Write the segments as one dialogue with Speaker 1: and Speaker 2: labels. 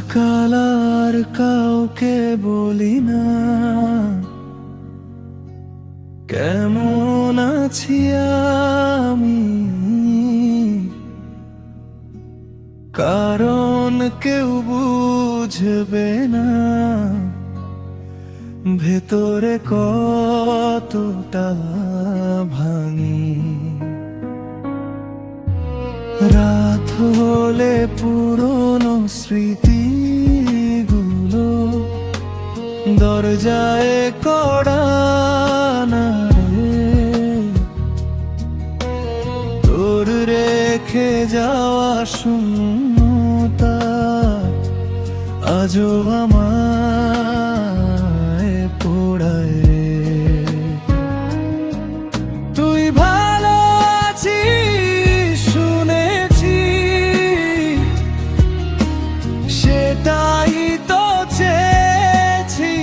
Speaker 1: আজকাল আর কাউকে বলি না কেমন আছি আমি, কারণ কেউ বুঝবে না ভেতরে কতটা ভাঙি। রাত হলে পুরনো স্মৃতিগুলো দরজায় কড়া নাড়ে, তোর রেখে যাওয়া শূন্যতা আজও আমায় পোড়ায়। তুই ভালো আছিস শুনেছি, সেটাই তো চেয়েছিলাম,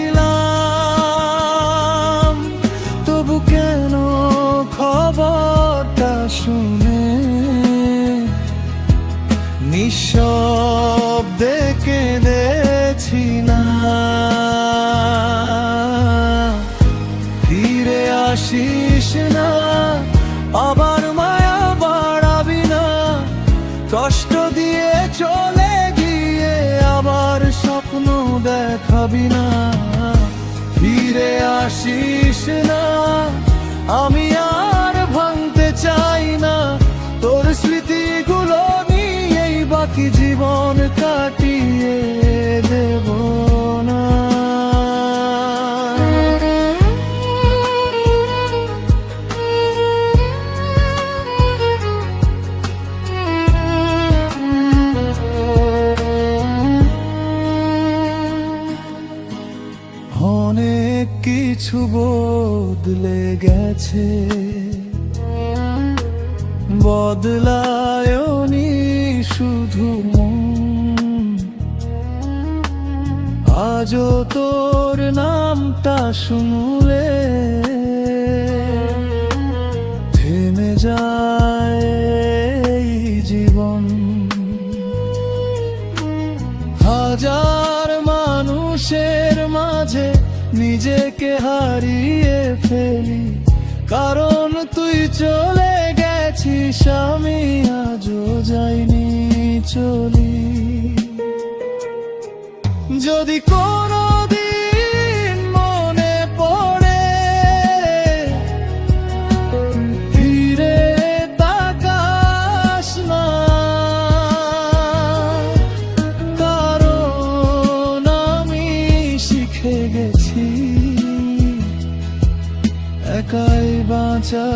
Speaker 1: তবু কেন খবরটা শুনে নিঃশব্দে কেঁদেছি না। ফিরে আসিস না, আবার মায়া বাড়াবি না, কষ্ট দিয়ে চলে গিয়ে আবার স্বপ্ন দেখাবি না। ফিরে আসিস না, আমি আর ভাঙতে চাই না তোর স্মৃতিগুলো নিয়েই বাকি জীবন কাটিয়ে দেব না। অনেক কিছু বদলে গেছে, বদলায়নি শুধু মন। আজও তোর নামটা শুনলে থেমে যায় এই জীবন। হাজার মানুষের মাঝে নিজেকে হারিয়ে ফেলি, কারণ তুই চলে গেছিস, আমি আজও যাইনি চলি। যদি কোনোদিন মনে পড়ে ফিরে তাকাস না, কারণ আমি শিখে গেছি একাই বাঁচা।